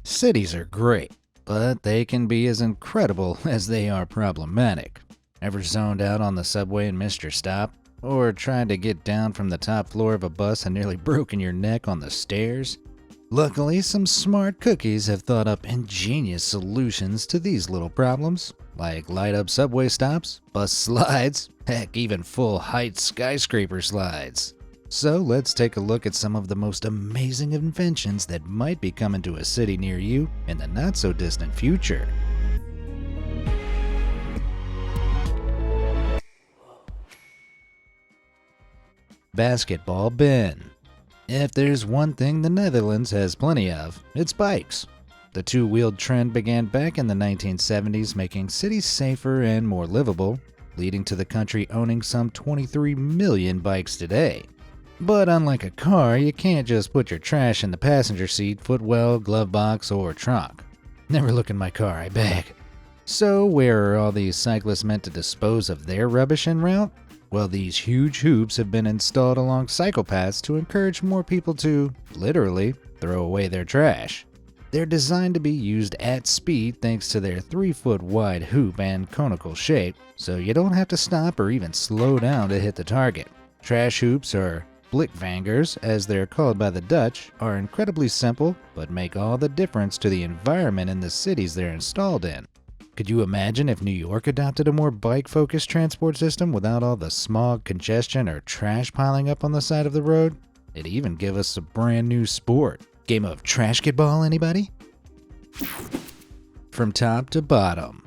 Cities are great, but they can be as incredible as they are problematic. Ever zoned out on the subway and missed your stop? Or tried to get down from the top floor of a bus and nearly broken your neck on the stairs? Luckily, some smart cookies have thought up ingenious solutions to these little problems, like light-up subway stops, bus slides, heck, even full-height skyscraper slides. So let's take a look at some of the most amazing inventions that might be coming to a city near you in the not-so-distant future. Basketball bin. If there's one thing the Netherlands has plenty of, it's bikes. The two-wheeled trend began back in the 1970s, making cities safer and more livable, leading to the country owning some 23 million bikes today. But unlike a car, you can't just put your trash in the passenger seat, footwell, glove box, or trunk. Never look in my car, I beg. So where are all these cyclists meant to dispose of their rubbish en route? Well, these huge hoops have been installed along cycle paths to encourage more people to, literally, throw away their trash. They're designed to be used at speed thanks to their 3-foot wide hoop and conical shape, so you don't have to stop or even slow down to hit the target. Trash hoops, or blikvangers, as they're called by the Dutch, are incredibly simple, but make all the difference to the environment in the cities they're installed in. Could you imagine if New York adopted a more bike-focused transport system without all the smog, congestion, or trash piling up on the side of the road? It'd even give us a brand new sport. Game of trashketball, anybody? From top to bottom.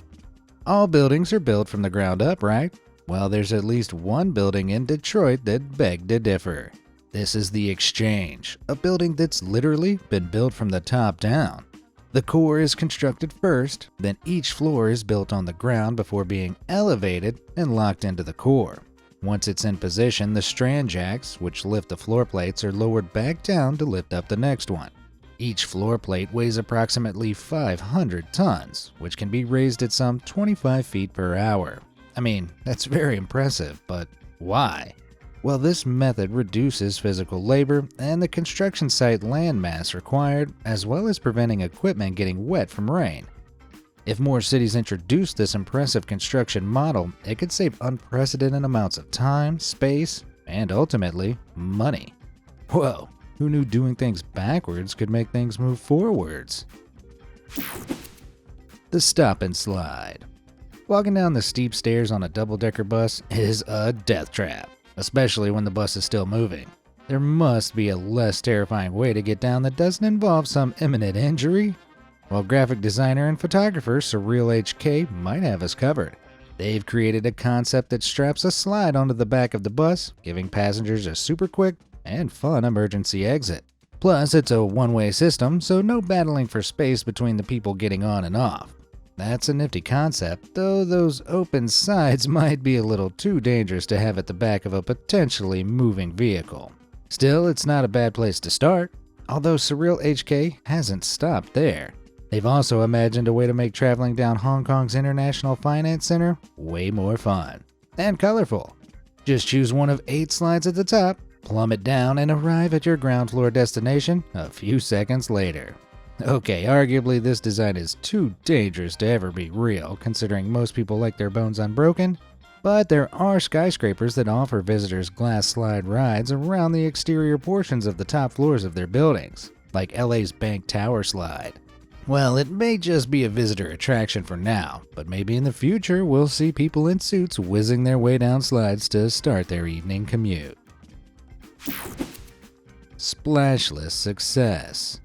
All buildings are built from the ground up, right? Well, there's at least one building in Detroit that begged to differ. This is the Exchange, a building that's literally been built from the top down. The core is constructed first, then each floor is built on the ground before being elevated and locked into the core. Once it's in position, the strand jacks, which lift the floor plates, are lowered back down to lift up the next one. Each floor plate weighs approximately 500 tons, which can be raised at some 25 feet per hour. I mean, that's very impressive, but why? Well, this method reduces physical labor and the construction site land mass required, as well as preventing equipment getting wet from rain. If more cities introduced this impressive construction model, it could save unprecedented amounts of time, space, and ultimately, money. Whoa, who knew doing things backwards could make things move forwards? The stop and slide. Walking down the steep stairs on a double-decker bus is a death trap, especially when the bus is still moving. There must be a less terrifying way to get down that doesn't involve some imminent injury. Well, graphic designer and photographer Surreal HK might have us covered. They've created a concept that straps a slide onto the back of the bus, giving passengers a super quick and fun emergency exit. Plus, it's a one-way system, so no battling for space between the people getting on and off. That's a nifty concept, though those open sides might be a little too dangerous to have at the back of a potentially moving vehicle. Still, it's not a bad place to start, although Surreal HK hasn't stopped there. They've also imagined a way to make traveling down Hong Kong's International Finance Center way more fun and colorful. Just choose one of 8 slides at the top, plummet down, and arrive at your ground floor destination a few seconds later. Okay, arguably this design is too dangerous to ever be real, considering most people like their bones unbroken, but there are skyscrapers that offer visitors glass slide rides around the exterior portions of the top floors of their buildings, like LA's Bank Tower slide. Well, it may just be a visitor attraction for now, but maybe in the future we'll see people in suits whizzing their way down slides to start their evening commute. Splashless success.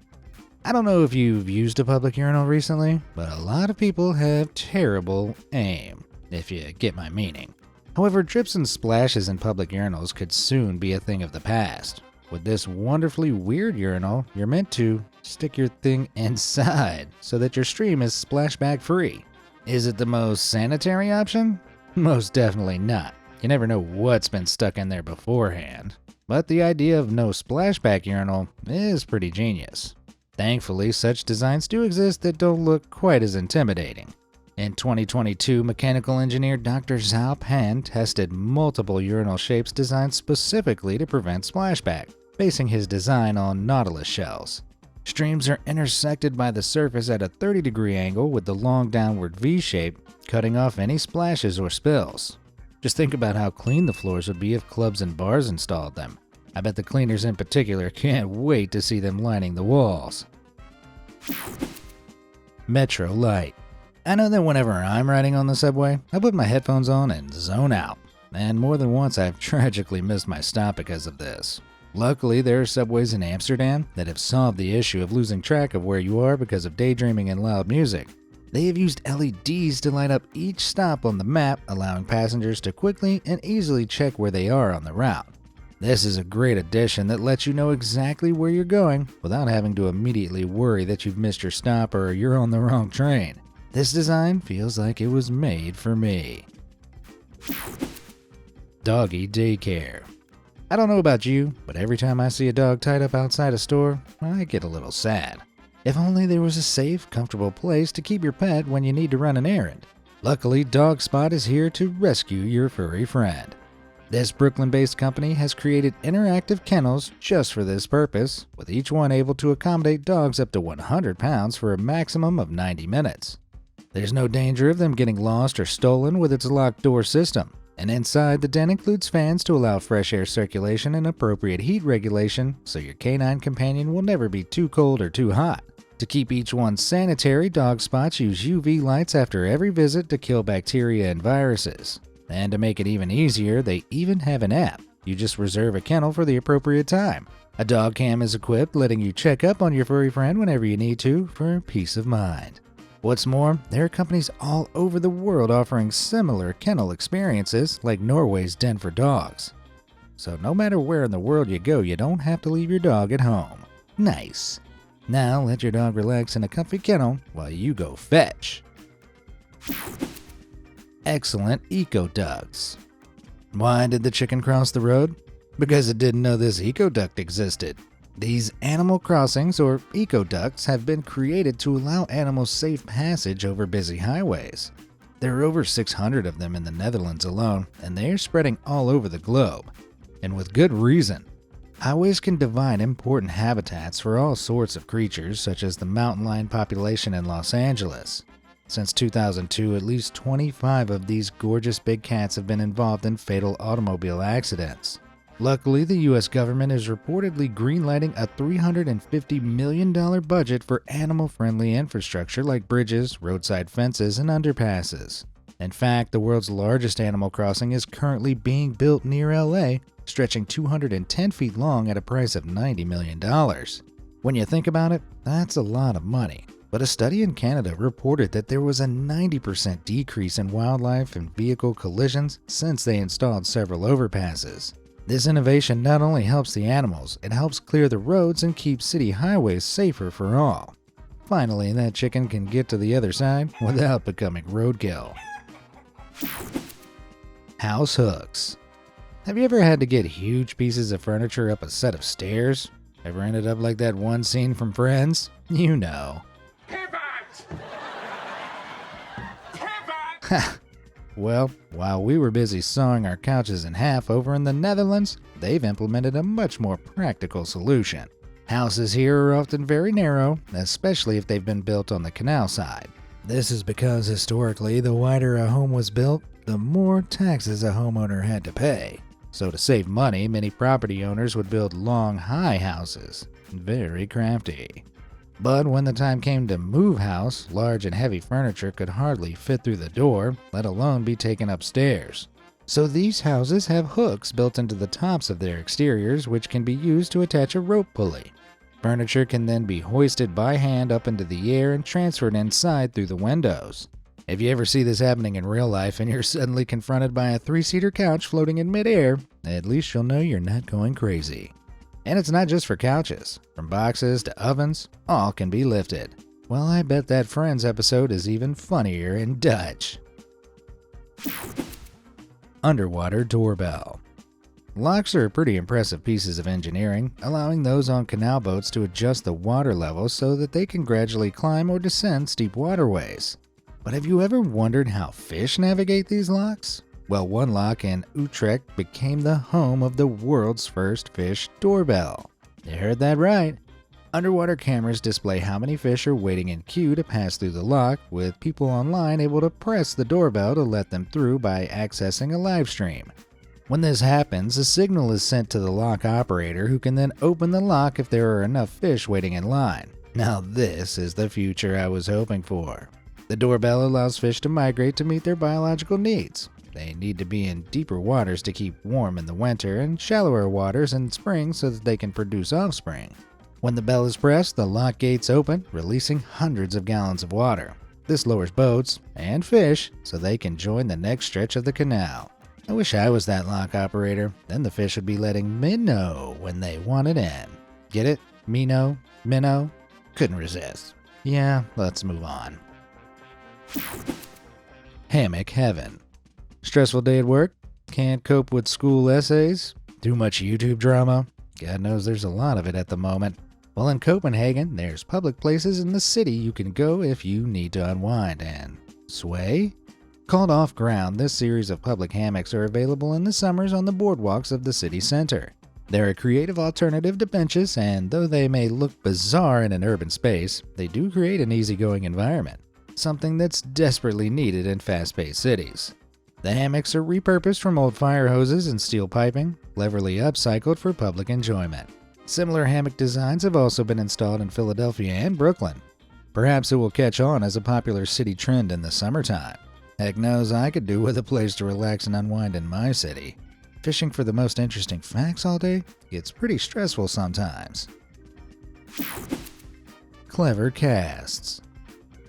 I don't know if you've used a public urinal recently, but a lot of people have terrible aim, if you get my meaning. However, drips and splashes in public urinals could soon be a thing of the past. With this wonderfully weird urinal, you're meant to stick your thing inside so that your stream is splashback free. Is it the most sanitary option? Most definitely not. You never know what's been stuck in there beforehand. But the idea of no splashback urinal is pretty genius. Thankfully, such designs do exist that don't look quite as intimidating. In 2022, mechanical engineer Dr. Zhao Pan tested multiple urinal shapes designed specifically to prevent splashback, basing his design on nautilus shells. Streams are intersected by the surface at a 30-degree angle with the long downward V shape, cutting off any splashes or spills. Just think about how clean the floors would be if clubs and bars installed them. I bet the cleaners in particular can't wait to see them lining the walls. Metro Light. I know that whenever I'm riding on the subway, I put my headphones on and zone out. And more than once I've tragically missed my stop because of this. Luckily, there are subways in Amsterdam that have solved the issue of losing track of where you are because of daydreaming and loud music. They have used LEDs to light up each stop on the map, allowing passengers to quickly and easily check where they are on the route. This is a great addition that lets you know exactly where you're going without having to immediately worry that you've missed your stop or you're on the wrong train. This design feels like it was made for me. Doggy daycare. I don't know about you, but every time I see a dog tied up outside a store, I get a little sad. If only there was a safe, comfortable place to keep your pet when you need to run an errand. Luckily, DogSpot is here to rescue your furry friend. This Brooklyn-based company has created interactive kennels just for this purpose, with each one able to accommodate dogs up to 100 pounds for a maximum of 90 minutes. There's no danger of them getting lost or stolen with its locked door system. And inside, the den includes fans to allow fresh air circulation and appropriate heat regulation, so your canine companion will never be too cold or too hot. To keep each one sanitary, DogSpots use UV lights after every visit to kill bacteria and viruses. And to make it even easier, they even have an app. You just reserve a kennel for the appropriate time. A dog cam is equipped, letting you check up on your furry friend whenever you need to for peace of mind. What's more, there are companies all over the world offering similar kennel experiences like Norway's Den for Dogs. So no matter where in the world you go, you don't have to leave your dog at home. Nice. Now let your dog relax in a comfy kennel while you go fetch. Excellent eco ducts. Why did the chicken cross the road? Because it didn't know this eco duct existed. These animal crossings, or eco-ducts, have been created to allow animals safe passage over busy highways. There are over 600 of them in the Netherlands alone, and they are spreading all over the globe. And with good reason. Highways can divide important habitats for all sorts of creatures, such as the mountain lion population in Los Angeles. Since 2002, at least 25 of these gorgeous big cats have been involved in fatal automobile accidents. Luckily, the US government is reportedly greenlighting a $350 million budget for animal-friendly infrastructure like bridges, roadside fences, and underpasses. In fact, the world's largest animal crossing is currently being built near LA, stretching 210 feet long at a price of $90 million. When you think about it, that's a lot of money. But a study in Canada reported that there was a 90% decrease in wildlife and vehicle collisions since they installed several overpasses. This innovation not only helps the animals, it helps clear the roads and keep city highways safer for all. Finally, that chicken can get to the other side without becoming roadkill. House hooks. Have you ever had to get huge pieces of furniture up a set of stairs? Ever ended up like that one scene from Friends? You know. Pivot! Pivot! Well, while we were busy sawing our couches in half over in the Netherlands, they've implemented a much more practical solution. Houses here are often very narrow, especially if they've been built on the canal side. This is because historically, the wider a home was built, the more taxes a homeowner had to pay. So to save money, many property owners would build long, high houses. Very crafty. But when the time came to move house, large and heavy furniture could hardly fit through the door, let alone be taken upstairs. So these houses have hooks built into the tops of their exteriors, which can be used to attach a rope pulley. Furniture can then be hoisted by hand up into the air and transferred inside through the windows. If you ever see this happening in real life and you're suddenly confronted by a 3-seater couch floating in midair, at least you'll know you're not going crazy. And it's not just for couches. From boxes to ovens, all can be lifted. Well, I bet that Friends episode is even funnier in Dutch. Underwater doorbell. Locks are pretty impressive pieces of engineering, allowing those on canal boats to adjust the water level so that they can gradually climb or descend steep waterways. But have you ever wondered how fish navigate these locks? Well, one lock in Utrecht became the home of the world's first fish doorbell. You heard that right. Underwater cameras display how many fish are waiting in queue to pass through the lock, with people online able to press the doorbell to let them through by accessing a live stream. When this happens, a signal is sent to the lock operator, who can then open the lock if there are enough fish waiting in line. Now this is the future I was hoping for. The doorbell allows fish to migrate to meet their biological needs. They need to be in deeper waters to keep warm in the winter, and shallower waters in spring so that they can produce offspring. When the bell is pressed, the lock gates open, releasing hundreds of gallons of water. This lowers boats and fish so they can join the next stretch of the canal. I wish I was that lock operator. Then the fish would be letting me know when they wanted in. Get it? Me know? Minnow? Couldn't resist. Yeah, let's move on. Hammock heaven. Stressful day at work? Can't cope with school essays? Too much YouTube drama? God knows there's a lot of it at the moment. Well, in Copenhagen, there's public places in the city you can go if you need to unwind and sway. Called Off Ground, this series of public hammocks are available in the summers on the boardwalks of the city center. They're a creative alternative to benches, and though they may look bizarre in an urban space, they do create an easygoing environment, something that's desperately needed in fast-paced cities. The hammocks are repurposed from old fire hoses and steel piping, cleverly upcycled for public enjoyment. Similar hammock designs have also been installed in Philadelphia and Brooklyn. Perhaps it will catch on as a popular city trend in the summertime. Heck knows I could do with a place to relax and unwind in my city. Fishing for the most interesting facts all day gets pretty stressful sometimes. Clever casts.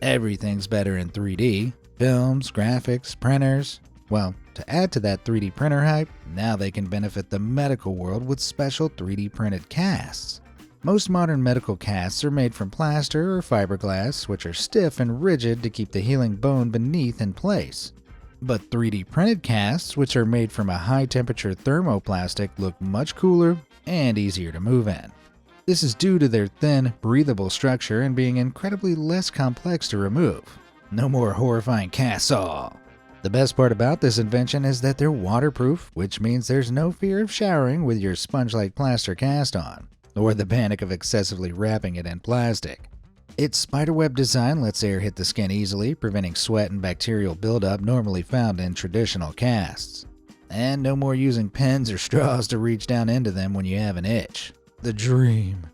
Everything's better in 3D. Films, graphics, printers. Well, to add to that 3D printer hype, now they can benefit the medical world with special 3D printed casts. Most modern medical casts are made from plaster or fiberglass, which are stiff and rigid to keep the healing bone beneath in place. But 3D printed casts, which are made from a high-temperature thermoplastic, look much cooler and easier to move in. This is due to their thin, breathable structure and being incredibly less complex to remove. No more horrifying casts all. The best part about this invention is that they're waterproof, which means there's no fear of showering with your sponge-like plaster cast on, or the panic of excessively wrapping it in plastic. Its spiderweb design lets air hit the skin easily, preventing sweat and bacterial buildup normally found in traditional casts. And no more using pens or straws to reach down into them when you have an itch. The dream.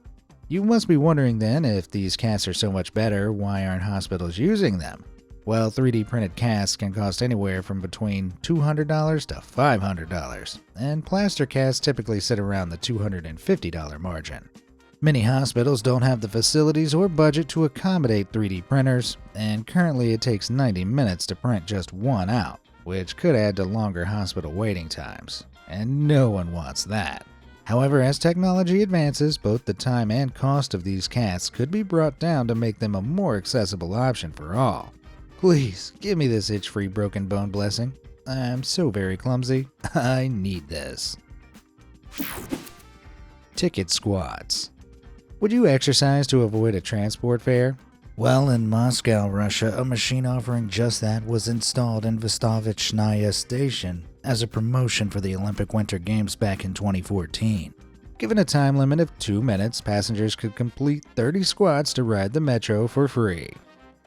You must be wondering then, if these casts are so much better, why aren't hospitals using them? Well, 3D printed casts can cost anywhere from between $200 to $500, and plaster casts typically sit around the $250 margin. Many hospitals don't have the facilities or budget to accommodate 3D printers, and currently it takes 90 minutes to print just one out, which could add to longer hospital waiting times, and no one wants that. However, as technology advances, both the time and cost of these casts could be brought down to make them a more accessible option for all. Please, give me this itch-free broken bone blessing. I'm so very clumsy. I need this. Ticket squats. Would you exercise to avoid a transport fare? Well, in Moscow, Russia, a machine offering just that was installed in Vostochная Station as a promotion for the Olympic Winter Games back in 2014. Given a time limit of 2 minutes, passengers could complete 30 squats to ride the metro for free.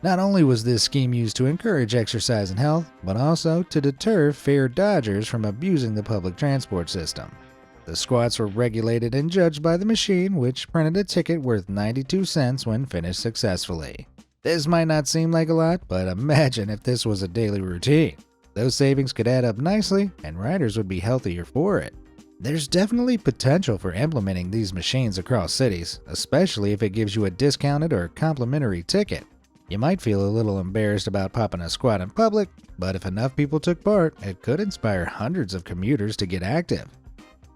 Not only was this scheme used to encourage exercise and health, but also to deter fare dodgers from abusing the public transport system. The squats were regulated and judged by the machine, which printed a ticket worth 92 cents when finished successfully. This might not seem like a lot, but imagine if this was a daily routine. Those savings could add up nicely, and riders would be healthier for it. There's definitely potential for implementing these machines across cities, especially if it gives you a discounted or complimentary ticket. You might feel a little embarrassed about popping a squat in public, but if enough people took part, it could inspire hundreds of commuters to get active.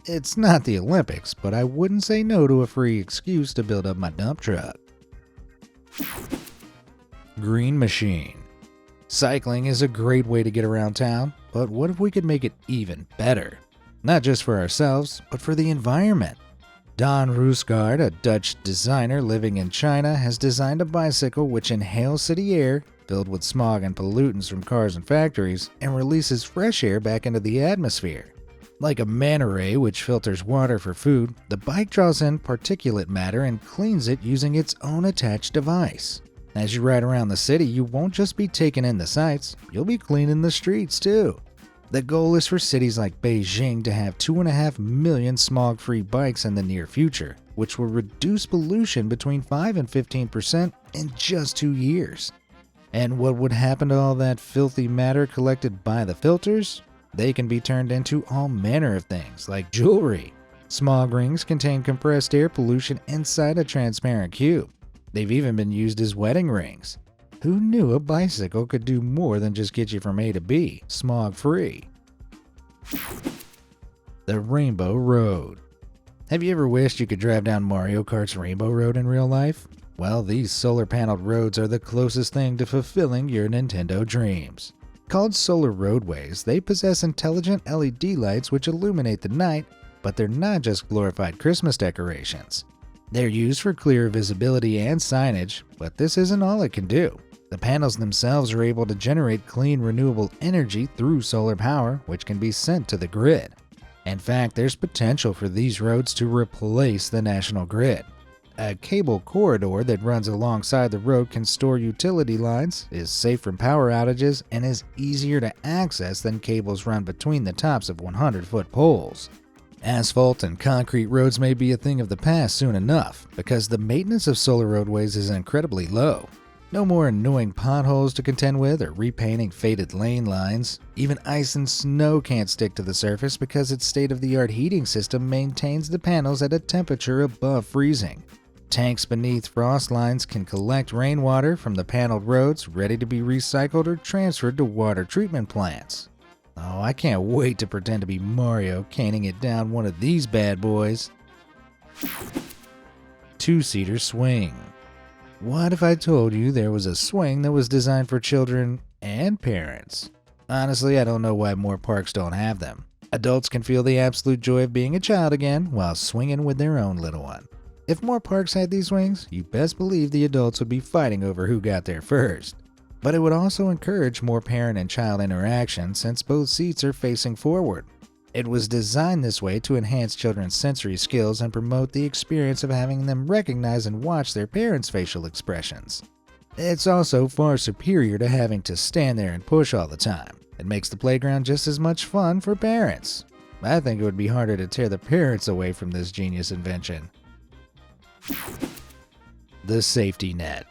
It's not the Olympics, but I wouldn't say no to a free excuse to build up my dump truck. Green machine. Cycling is a great way to get around town, but what if we could make it even better? Not just for ourselves, but for the environment. Don Roosgaard, a Dutch designer living in China, has designed a bicycle which inhales city air, filled with smog and pollutants from cars and factories, and releases fresh air back into the atmosphere. Like a manta ray which filters water for food, the bike draws in particulate matter and cleans it using its own attached device. As you ride around the city, you won't just be taking in the sights, you'll be cleaning the streets too. The goal is for cities like Beijing to have 2.5 million smog-free bikes in the near future, which will reduce pollution between 5 and 15% in just 2 years. And what would happen to all that filthy matter collected by the filters? They can be turned into all manner of things, like jewelry. Smog rings contain compressed air pollution inside a transparent cube. They've even been used as wedding rings. Who knew a bicycle could do more than just get you from A to B, smog-free? The Rainbow Road. Have you ever wished you could drive down Mario Kart's Rainbow Road in real life? Well, these solar-paneled roads are the closest thing to fulfilling your Nintendo dreams. Called solar roadways, they possess intelligent LED lights which illuminate the night, but they're not just glorified Christmas decorations. They're used for clear visibility and signage, but this isn't all it can do. The panels themselves are able to generate clean, renewable energy through solar power, which can be sent to the grid. In fact, there's potential for these roads to replace the national grid. A cable corridor that runs alongside the road can store utility lines, is safe from power outages, and is easier to access than cables run between the tops of 100-foot poles. Asphalt and concrete roads may be a thing of the past soon enough, because the maintenance of solar roadways is incredibly low. No more annoying potholes to contend with or repainting faded lane lines. Even ice and snow can't stick to the surface because its state-of-the-art heating system maintains the panels at a temperature above freezing. Tanks beneath frost lines can collect rainwater from the paneled roads, ready to be recycled or transferred to water treatment plants. Oh, I can't wait to pretend to be Mario caning it down one of these bad boys. Two-seater swing. What if I told you there was a swing that was designed for children and parents? Honestly, I don't know why more parks don't have them. Adults can feel the absolute joy of being a child again while swinging with their own little one. If more parks had these swings, you best believe the adults would be fighting over who got there first. But it would also encourage more parent and child interaction since both seats are facing forward. It was designed this way to enhance children's sensory skills and promote the experience of having them recognize and watch their parents' facial expressions. It's also far superior to having to stand there and push all the time. It makes the playground just as much fun for parents. I think it would be harder to tear the parents away from this genius invention. The safety net.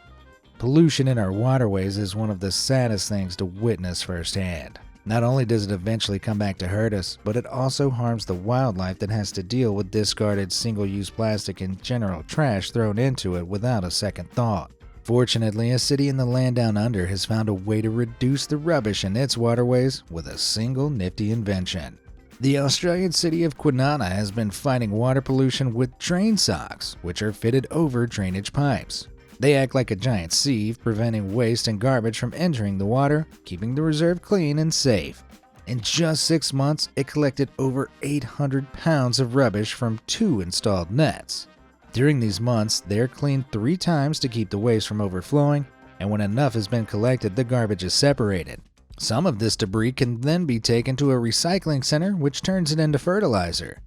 Pollution in our waterways is one of the saddest things to witness firsthand. Not only does it eventually come back to hurt us, but it also harms the wildlife that has to deal with discarded single-use plastic and general trash thrown into it without a second thought. Fortunately, a city in the land down under has found a way to reduce the rubbish in its waterways with a single nifty invention. The Australian city of Kwinana has been fighting water pollution with drain socks, which are fitted over drainage pipes. They act like a giant sieve, preventing waste and garbage from entering the water, keeping the reserve clean and safe. In just 6 months, it collected over 800 pounds of rubbish from 2 installed nets. During these months, they're cleaned 3 times to keep the waste from overflowing, and when enough has been collected, the garbage is separated. Some of this debris can then be taken to a recycling center, which turns it into fertilizer.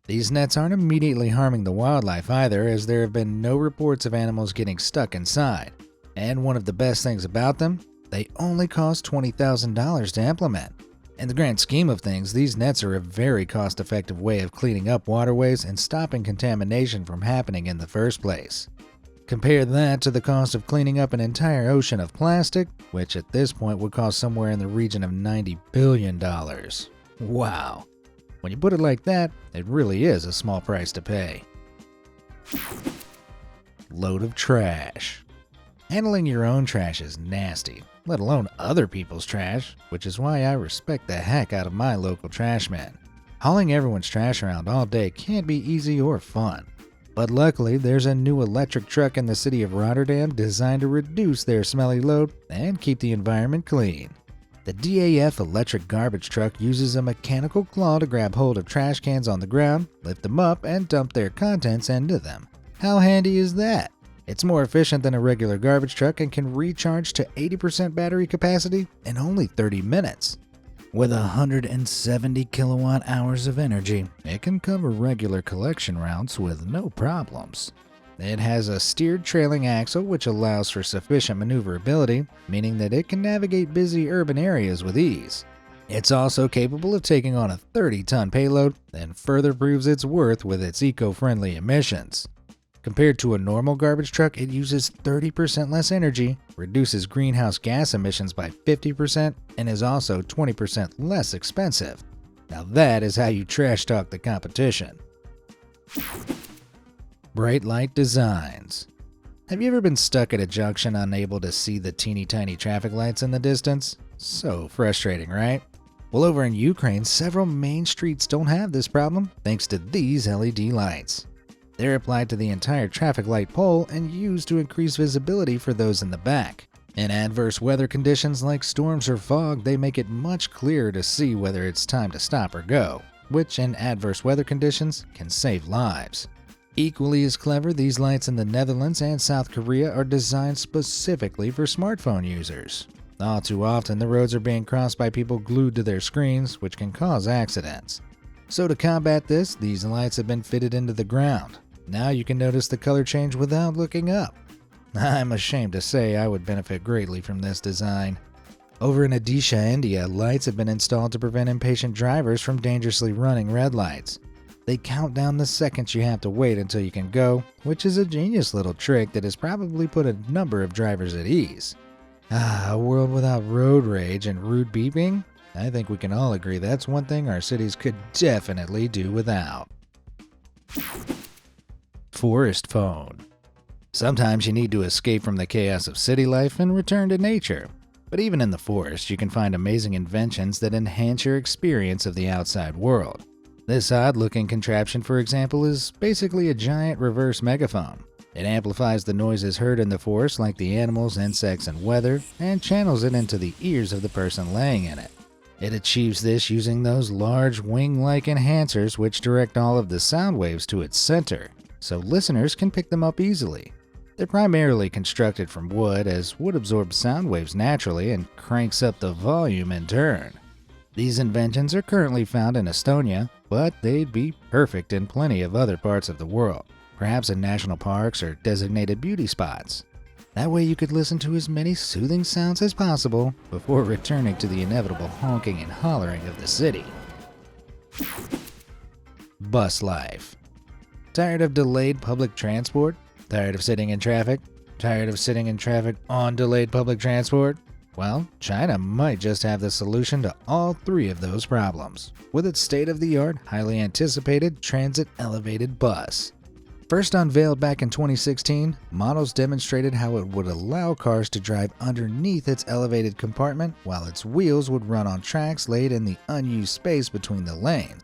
These nets aren't immediately harming the wildlife either, as there have been no reports of animals getting stuck inside. And one of the best things about them, they only cost $20,000 to implement. In the grand scheme of things, these nets are a very cost-effective way of cleaning up waterways and stopping contamination from happening in the first place. Compare that to the cost of cleaning up an entire ocean of plastic, which at this point would cost somewhere in the region of $90 billion. Wow. When you put it like that, it really is a small price to pay. Load of trash. Handling your own trash is nasty, let alone other people's trash, which is why I respect the heck out of my local trash man. Hauling everyone's trash around all day can't be easy or fun. But luckily, there's a new electric truck in the city of Rotterdam designed to reduce their smelly load and keep the environment clean. The DAF electric garbage truck uses a mechanical claw to grab hold of trash cans on the ground, lift them up, and dump their contents into them. How handy is that? It's more efficient than a regular garbage truck and can recharge to 80% battery capacity in only 30 minutes. With 170 kilowatt hours of energy, it can cover regular collection routes with no problems. It has a steered trailing axle which allows for sufficient maneuverability, meaning that it can navigate busy urban areas with ease. It's also capable of taking on a 30-ton payload and further proves its worth with its eco-friendly emissions. Compared to a normal garbage truck, it uses 30% less energy, reduces greenhouse gas emissions by 50%, and is also 20% less expensive. Now that is how you trash talk the competition. Bright light designs. Have you ever been stuck at a junction unable to see the teeny tiny traffic lights in the distance? So frustrating, right? Well, over in Ukraine, several main streets don't have this problem thanks to these LED lights. They're applied to the entire traffic light pole and used to increase visibility for those in the back. In adverse weather conditions like storms or fog, they make it much clearer to see whether it's time to stop or go, which in adverse weather conditions can save lives. Equally as clever, these lights in the Netherlands and South Korea are designed specifically for smartphone users. All too often, the roads are being crossed by people glued to their screens, which can cause accidents. So to combat this, these lights have been fitted into the ground. Now you can notice the color change without looking up. I'm ashamed to say I would benefit greatly from this design. Over in Odisha, India, lights have been installed to prevent impatient drivers from dangerously running red lights. They count down the seconds you have to wait until you can go, which is a genius little trick that has probably put a number of drivers at ease. A world without road rage and rude beeping? I think we can all agree that's one thing our cities could definitely do without. Forest phone. Sometimes you need to escape from the chaos of city life and return to nature. But even in the forest, you can find amazing inventions that enhance your experience of the outside world. This odd-looking contraption, for example, is basically a giant reverse megaphone. It amplifies the noises heard in the forest like the animals, insects, and weather, and channels it into the ears of the person laying in it. It achieves this using those large wing-like enhancers which direct all of the sound waves to its center, so listeners can pick them up easily. They're primarily constructed from wood, as wood absorbs sound waves naturally and cranks up the volume in turn. These inventions are currently found in Estonia, but they'd be perfect in plenty of other parts of the world, perhaps in national parks or designated beauty spots. That way you could listen to as many soothing sounds as possible before returning to the inevitable honking and hollering of the city. Bus life. Tired of delayed public transport? Tired of sitting in traffic? Tired of sitting in traffic on delayed public transport? Well, China might just have the solution to all three of those problems, with its state-of-the-art, highly anticipated transit elevated bus. First unveiled back in 2016, models demonstrated how it would allow cars to drive underneath its elevated compartment while its wheels would run on tracks laid in the unused space between the lanes.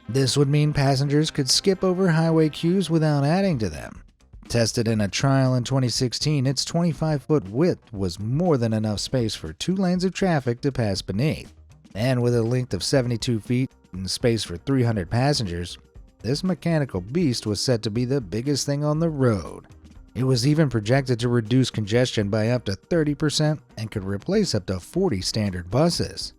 This would mean passengers could skip over highway queues without adding to them. Tested in a trial in 2016, its 25-foot width was more than enough space for 2 lanes of traffic to pass beneath. And with a length of 72 feet and space for 300 passengers, this mechanical beast was said to be the biggest thing on the road. It was even projected to reduce congestion by up to 30% and could replace up to 40 standard buses.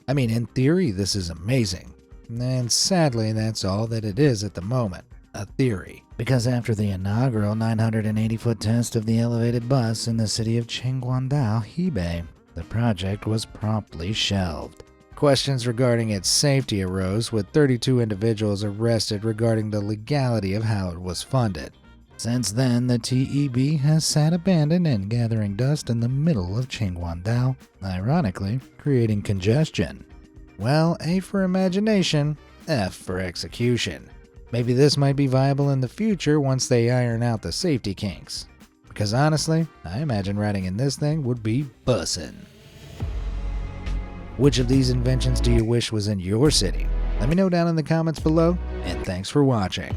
I mean, in theory, this is amazing. And sadly, that's all that it is at the moment, a theory. Because after the inaugural 980-foot test of the elevated bus in the city of Qinguangdao, Hebei, the project was promptly shelved. Questions regarding its safety arose, with 32 individuals arrested regarding the legality of how it was funded. Since then, the TEB has sat abandoned and gathering dust in the middle of Qinguangdao, ironically creating congestion. Well, A for imagination, F for execution. Maybe this might be viable in the future once they iron out the safety kinks. Because honestly, I imagine riding in this thing would be bussin'. Which of these inventions do you wish was in your city? Let me know down in the comments below, and thanks for watching.